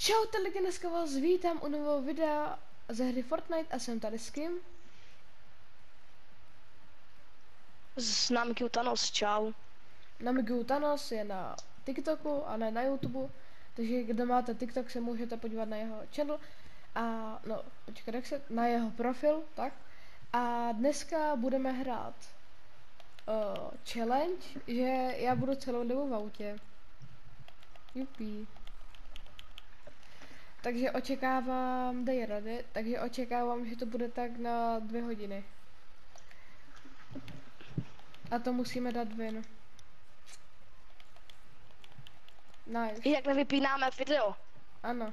Čaute lidi, dneska vás vítám u nového videa ze hry Fortnite a jsem tady s kým? S námky Thanos, čau. Namigu Thanos je na TikToku a ne na YouTube, takže kdo máte TikTok, se můžete podívat na jeho channel a no, počkej, jak se, na jeho profil, tak. A dneska budeme hrát challenge, že já budu celou dobu v autě. Jupí. Takže očekávám, dej rady, takže očekávám, že to bude tak na 2 hodiny. A to musíme dát win. Nice. Jak nevypínáme video. Ano.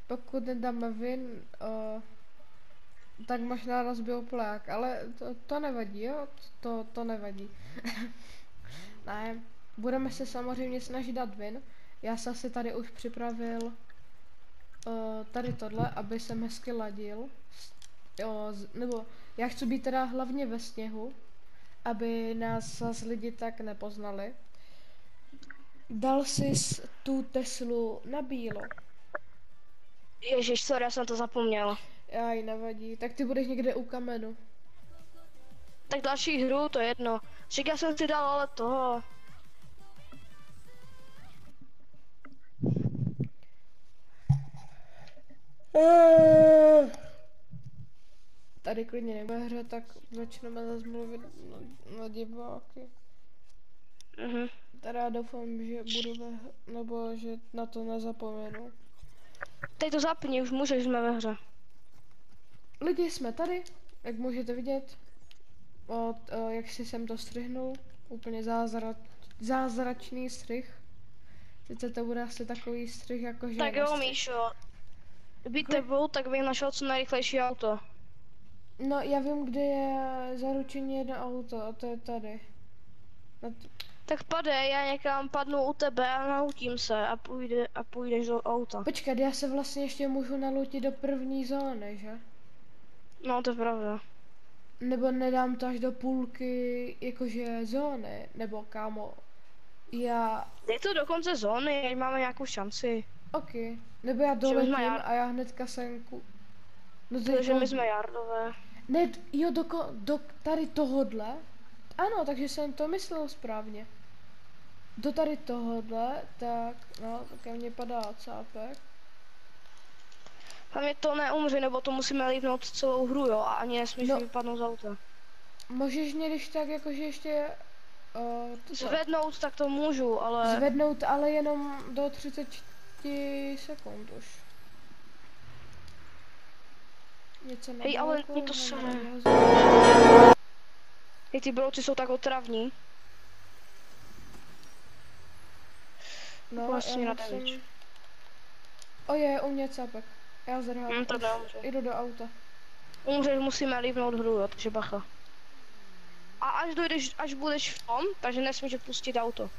Pokud nedáme win, tak možná rozbil plák, ale to nevadí, jo? To nevadí. Ne, budeme se samozřejmě snažit dát win. Já jsem si tady už připravil tady tohle, aby jsem hezky ladil. Nebo já chci být teda hlavně ve sněhu, aby nás zase lidi tak nepoznali. Dal jsi tu Teslu na bílo. Ježiš, sorry, já jsem to zapomněl. Aj, nevadí. Tak ty budeš někde u kamenu. Tak další hru, to je jedno. Však já jsem si dal ale toho. Tady klidně nebude hře, tak začneme zase mluvit na diváky. Teda doufám, že budu nebo že na to nezapomenu. Teď to zapni, už můžeš, jsme ve hře. Lidi, jsme tady, jak můžete vidět. Jak si jsem to střihnul. Úplně zázračný střih. Sice to bude asi takový střih jakože... Tak jo, Míšo. Být tebou, tak bych našel co nejrychlejší auto. No, já vím, kde je zaručeně jedno auto, a to je tady. Tak padej, já někam padnu u tebe a nautím se a půjdeš do auta. Počkat, já se vlastně ještě můžu nalutit do první zóny, že? No, to je pravda. Nebo nedám to až do půlky, jakože zóny, nebo kámo. Je to do konce zóny, ať máme nějakou šanci. Ok, nebo já doletím a já hnedka senku. No protože my jsme jardové. Ne, jo, do tady tohodle. Ano, takže jsem to myslel správně. Do tady tohodle, tak, no, ke mně padá cápek. Hlavně to neumře, nebo to musíme líbnout celou hru, jo, a ani nesmíš vypadnout z auta. Můžeš mě když tak jakože ještě... zvednout, tak to můžu, ale... Zvednout, ale jenom do 30 sekund už. Něco na hej, ale mě to se... Hej, ty brouci jsou tak otravní. No, vlastně já musím... je, u mě cápek. Já zrhám. To neumře. Jdu do auta. Umřeš, musíme líbnout hru, jo, takže bacha. A až budeš v tom, takže nesmíš pustit auto.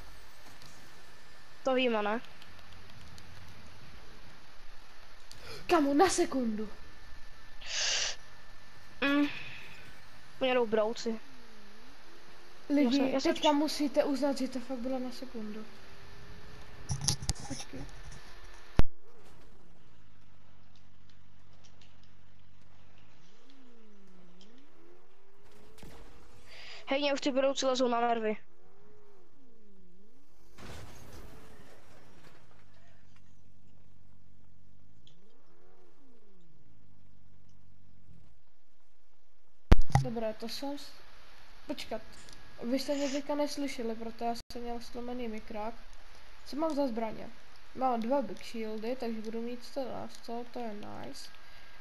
To víme, ne? Kamu, na sekundu. Mě jdou brouci. Lidi, teďka musíte uznat, že to fakt bylo na sekundu. Počkej. Hej, mě už ty brouci lezou na nervy. Dobré, to jsem... Počkat. Vy jste mě teďka neslyšeli, protože já jsem měl slomený mikrák. Co mám za zbraně? Mám 2 big shieldy, takže budu mít 100, to je nice.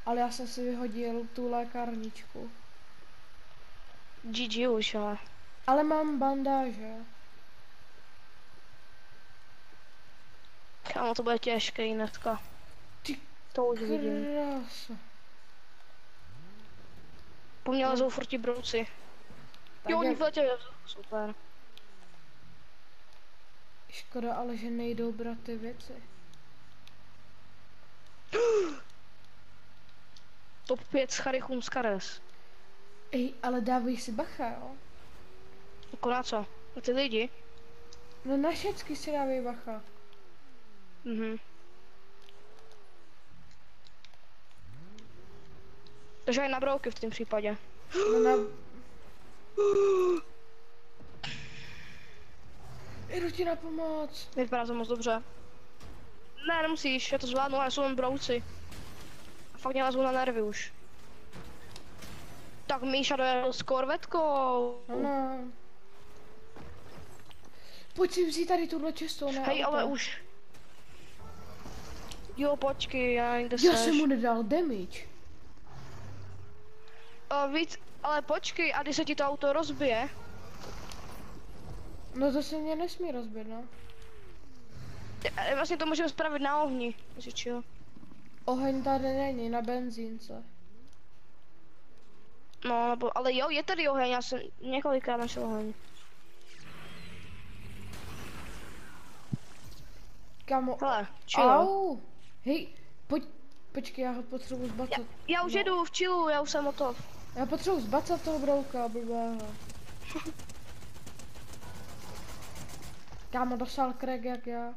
Ale já jsem si vyhodil tu lékárničku. GG už, ale. Ale mám bandáže. Kámo, to bude těžké dneska. Ty to už vidím. Krása. Po mně lezou furt ti brouci. Jo, oni vletěli, super. Škoda, ale že nejdou brát ty věci. Top 5 s Charichum Skares. Ej, ale dávej si bacha, jo? Jako na co? Na ty lidi? No na všecky si dávej bacha. Takže aj na brouky v tom případě. No na... Jdu ti na pomoc. Vypadá to moc dobře. Ne, nemusíš, já to zvládnu, ale jsou jen brouci. A fakt mě lezou na nervy už. Tak Míša dojel s korvetkou. Ano. Pojď si vzít tady tuhle čestou, ne? Hej, ale už. Jo, počkej, já někde Já seš. jsem mu nedal damage. Víc, ale počkej, a když se ti to auto rozbije? No to se mě nesmí rozbit, no. Vlastně to můžeme spravit na ohni, jo. Oheň tady není, na benzínce. No, nebo, ale jo, je tady oheň, já jsem několikrát našel oheň. Kamo, Hele, chill. au. Hej, počkej, já ho potřebuji zbacat. Já už jedu v chillu, já už jsem hotov. Já potřebuji zbacat toho brouka, blbého. Kámo, dostal crack jak já.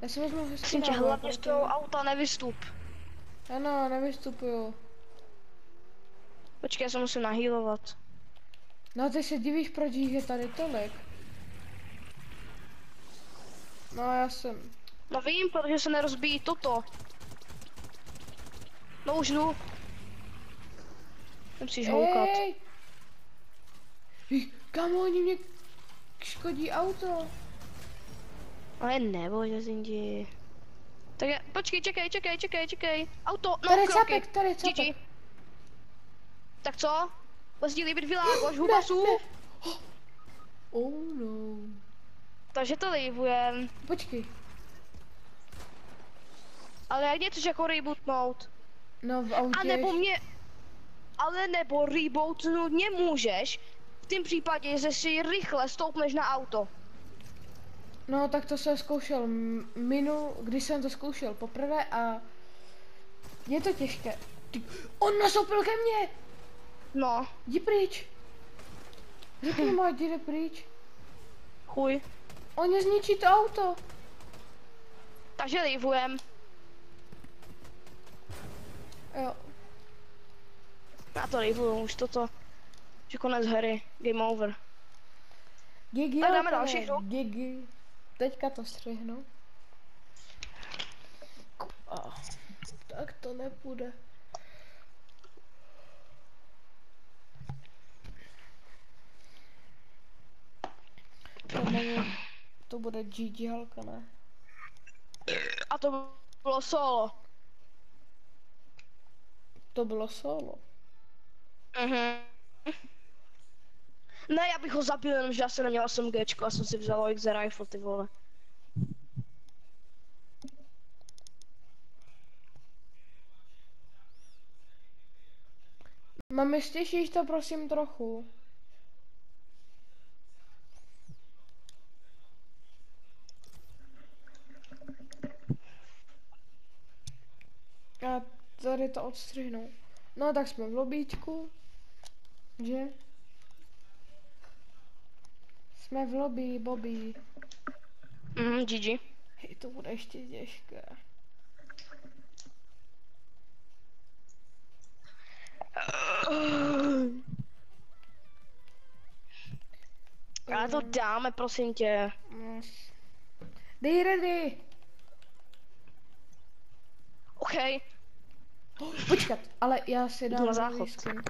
Já si vezmu hezky Prosím tě, hlavně z toho auta nevystup. Ano, nevystupuju. Počkej, já se musím nahýlovat. No ty se divíš, proč jich je tady tolik. No já jsem... No vím, protože se nerozbíjí toto. No už jdu. Nemusíš houkat. Kámo, oni mě škodí auto. Ale neboj, Zindi. Tak já, počkej, čekej. Auto, no Tady je kroky. capek, tady je capek. GG. Tak co? Lezdí líbit viláku, až hubasu. Oh no. Takže to líbujem. Počkej. Ale jak něco jako rebootnout. No v autě... A nebo mě... Ale nebo rebootnout nemůžeš. V tom případě, že si rychle stoupneš na auto. No tak to jsem zkoušel když jsem to zkoušel poprvé a... Je to těžké. On nastoupil ke mně! No, Jdi pryč. Řekni mu, ať jde pryč. chuj. On mě zničí to auto. Takže líbujem. Jo. Já to líbuju, už toto. Že konec hry, game over. Gigi, Tak dáme další hru. Gigi. Teďka to střihnu. Tak to nepůjde. To bude GG halka, ne? A to bylo solo. To bylo solo. Ne, já bych ho zabil, jenom že já jsem neměl SMGčko, já jsem si vzal OX rifle, ty vole. Mami, stěšíš to prosím trochu. A tady to odstřihnu. No tak jsme v lobíčku. Že? Jsme v lobby, Bobby. GG. Hej, to bude ještě těžké. Ale to dáme, prosím tě. Dej ready! OK. Počkat, ale já si Jdu dám na záchod. nový skin.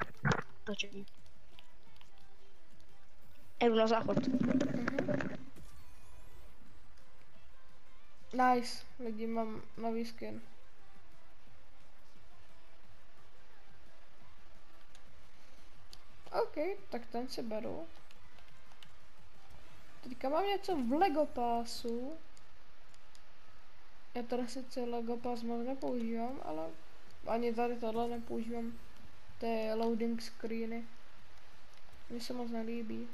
Počkej. Jdu na záchod. Nice, lidi, mám nový skin. OK, tak ten si beru. Teďka mám něco v Lego Passu. Já teda sice Lego Pass moc nepoužívám, ale ani tady tohle nepoužívám. Ty loading screeny. Mně se moc nelíbí.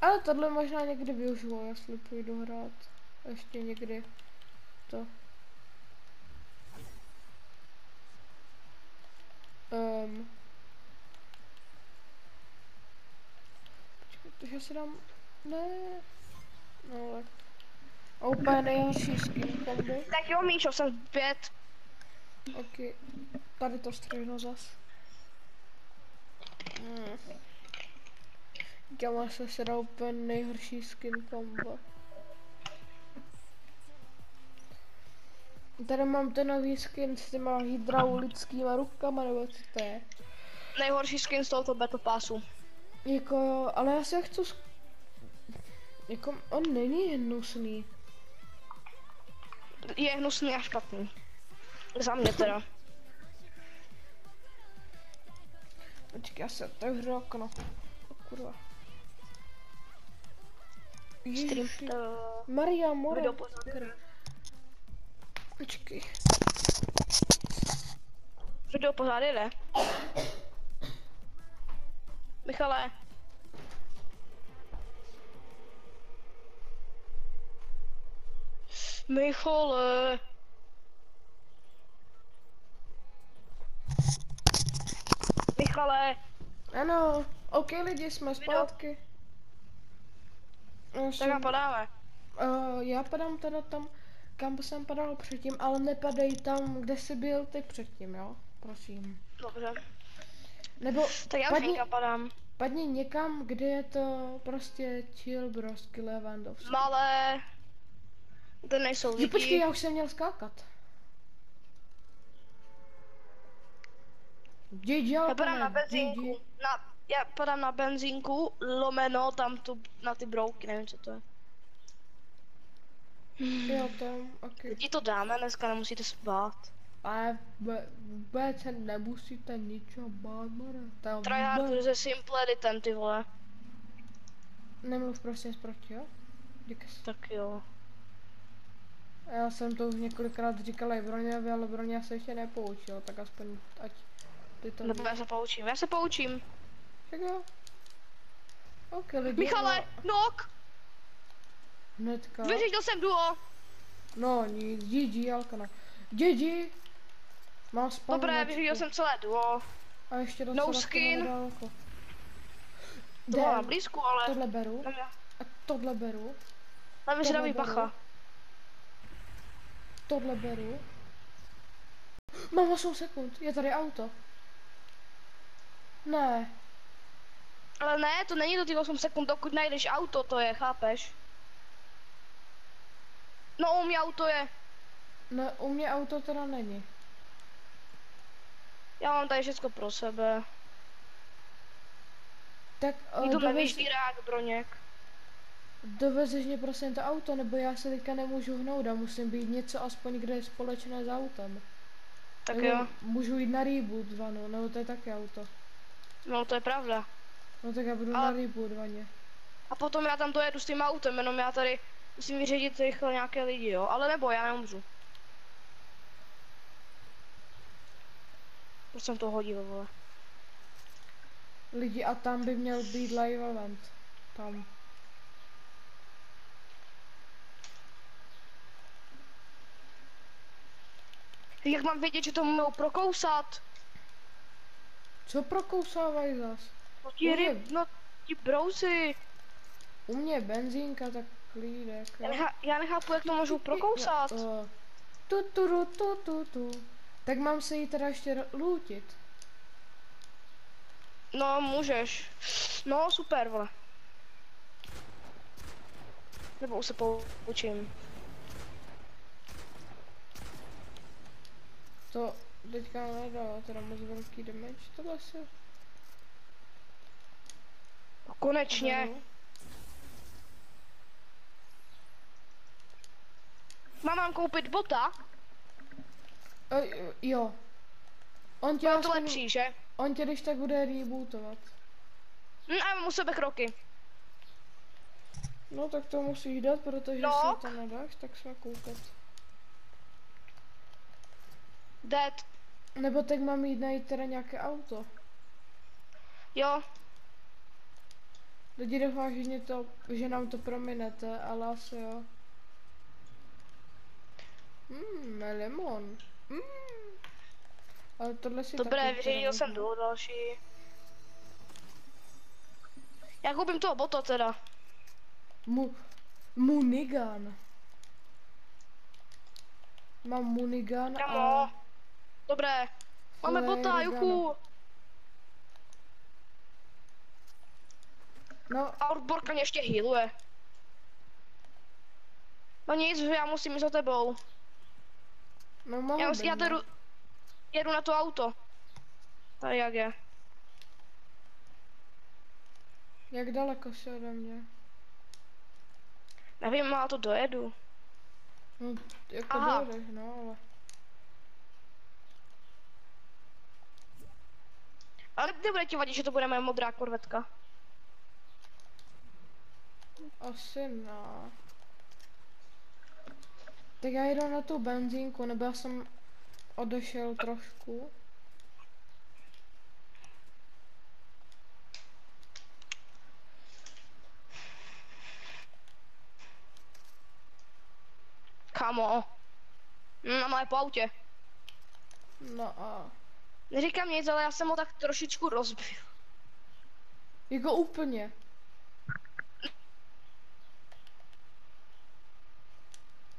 Ale tohle možná někdy využiju, jestli půjdu hrát. Ještě někdy to. Počkej, takže si dám... Ne. No tak. A úplně nejhorší skin kombi. Tak jo, Míšo, jsem zpět. Ok. Tady to střihnu zas. Gama se dá úplně nejhorší skin combo. Tady mám ten nový skin s těma hydraulickýma rukama, nebo co to je? Nejhorší skin z tohoto Battle Passu. Jako jo, ale já se chci jako, on není hnusný. Je hnusný a špatný. Za mě teda. Počkej, já se otevřu okno. O, kurva. Stream Ježiši. to... Maria Mora. Video pořád. Počkej. Video pořád jde. Michale. Michale. Michale. Ano, ok lidi, jsme zpátky. Tak nám padáme. Já padám teda tam, kam jsem padal předtím, ale nepadej tam, kde jsi byl ty předtím, jo? Prosím. Dobře. Nebo Tak já už někam padám. padni někam, kde je to prostě chill brosky Lewandowski. Malé. Kde nejsou Jo, lidi. počkej, já už jsem měl skákat. Já padám na benzínku. Já padám na benzínku, lomeno tam na ty brouky, nevím co to je. Jo, tam, ok. Ti to dáme, dneska nemusíte spát. Ale vůbec se nemusíte ničeho bát, more. Tam Tryhard ze Simple Editem, ty vole. Nemluv prosím proti, jo? Díky. Tak jo. Já jsem to už několikrát říkala i Broňovi, ale Broňa se ještě nepoučil, tak aspoň ať ty to Nebo já se poučím. Tak jo. Ok, lidi. Michale, nok! Hnedka. Vyřešil jsem duo. No nic, GG, Alkana. GG! Mám spavnu. Dobré, vyřešil jsem celé duo. A ještě docela No skin. nedaleko. To bylo na blízku, ale... Tohle beru. A tohle beru. Na mě si tohle dám beru. bacha. Tohle beru. Mám 8 sekund, je tady auto. Ne. Ale ne, to není do těch 8 sekund, dokud najdeš auto, to je, chápeš? No u mě auto je. Ne, u mě auto teda není. Já mám tady všechno pro sebe. Tak Jdu na výždírák, Broněk. dovezeš mě prosím to auto, nebo já se teďka nemůžu hnout a musím být něco aspoň, kde je společné s autem. Tak Nebo jo. můžu jít na reboot vanu, nebo to je taky auto. No to je pravda. No tak já budu Ale- na reboot vaně. A potom já tam dojedu s tím autem, jenom já tady musím vyřadit rychle nějaké lidi, jo? Ale nebo já neumřu. Proč jsem to hodil, vole? Lidi, a tam by měl být live event. Tam. Jak mám vědět, že to můžou prokousat? Co prokousávají zas? No ti ryb, no ti brouci. U mě je benzínka, tak klídek. jo. Já nechápu, jak to můžou prokousat. Tu. Tak mám se jí teda ještě lootit. No, můžeš. No, super, vole. Nebo už se poučím. To teďka nedalo teda moc velký damage, tohle se... Konečně. Mám koupit bota? Jo. On tě, To je to aspoň- lepší, že? on tě když tak bude rebootovat. A mám u sebe kroky. No tak to musíš dát, protože No. se to nedáš, tak jsme koukat. Dead. Nebo teď mám jít najít teda nějaké auto. Jo. Lidi doufám, že nám to prominete, ale asi jo. Lemon. Ale tohle si Dobré, taky vyřadil teda jsem vezmu. duo další. Já koupím toho bota teda. Munigan. Mám munigan Kamo. a... Dobré. Máme Tohle je bota, Rigano. juchu. No, A odborka mě ještě healuje. No nic, já musím jít za tebou. no mohl bych, Já no. jedu na to auto. Tady jak je. Jak daleko jsi ode mě? Nevím, ale to dojedu. No, jako Aha. dojdeš, no, ale... Ale nebude ti vadit, že to bude moje modrá korvetka. Asi no. Tak já jdu na tu benzínku, nebo já jsem odešel trošku. Kamo. Na moje po autě. No a... Neříkám nic, ale já jsem ho tak trošičku rozbil. Jako úplně.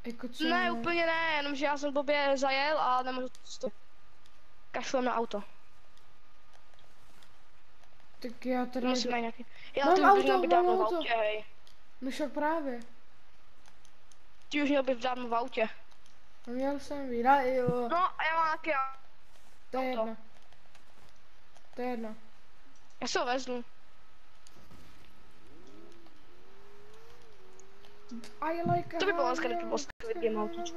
Jako co? Ne, úplně ne, jenomže já jsem blbě zajel a nemůžu to. Kašlem na auto. Tak já tady Musíme jdu. nějaký... Já Mám ty už auto, měl být mám dávno v auto. autě, hej. No však právě. Ty už měl být dávno v autě. No měl jsem být, jo. No a já mám nějaký... To je auto. jedno. To je jedno. Já se ho vezmu. I like To by bylo hezké, kdyby bylo skvělý game autíčko.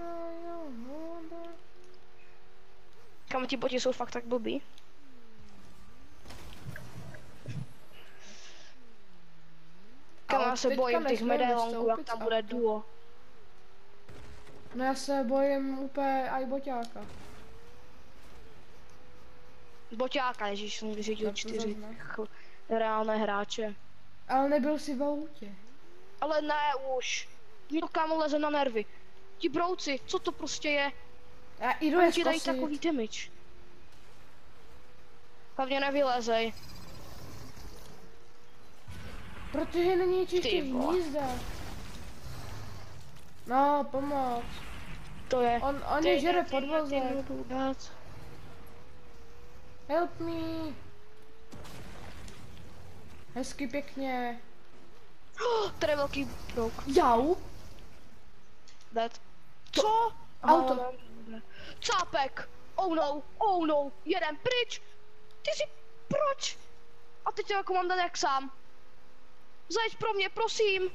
Kam ti boti jsou fakt tak blbý. Kam já se teďka bojím těch nesmím medailonků, jak vystoupit tam z bude auta. duo. No já se bojím úplně aj boťáka. Boťáka, ježíš, jsem vyřídil Tak to 4 zas ne. reálné hráče. Ale nebyl si v autě. Ale ne už. Mě to kámo leze na nervy. Ti brouci, co to prostě je? Já jdu Oni je ti dají zkusit. takový damage. Hlavně nevylezej. Protože není čistě Ty vole. jízda. No, pomoc. To je. On je žere podvozek. nebudu dát. Help me. Hezky pěkně. Tady je velký brouk. Jau. Dead. Co? Auto. Dobré. Cápek! Oh no, jeden pryč! Ty jsi, proč? A teď jako mám dát jak sám. Zajeď pro mě, prosím!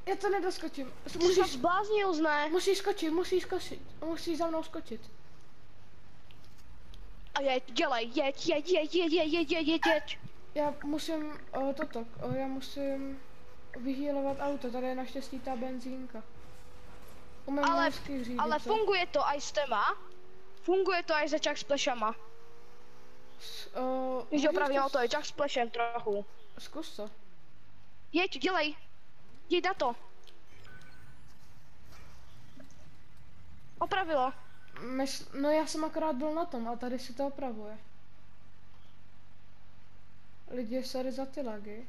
Já to nedoskočím. Ty jsi se zbláznil, ne? Musíš skočit, musíš skočit. Musíš za mnou skočit. A dělej, jeď. Já musím, já musím vyhýlovat auto, tady je naštěstí ta benzínka. Umím hezky řídit, Ale co? funguje to aj s téma. Funguje to aj se Jack Splashama. Když můžeš opravím to auto, je Jack Splashem trochu. Zkus to. Jeď, dělej. Jeď na to. Opravilo. No já jsem akorát byl na tom a tady si to opravuje. Lidi, sorry za ty lagy.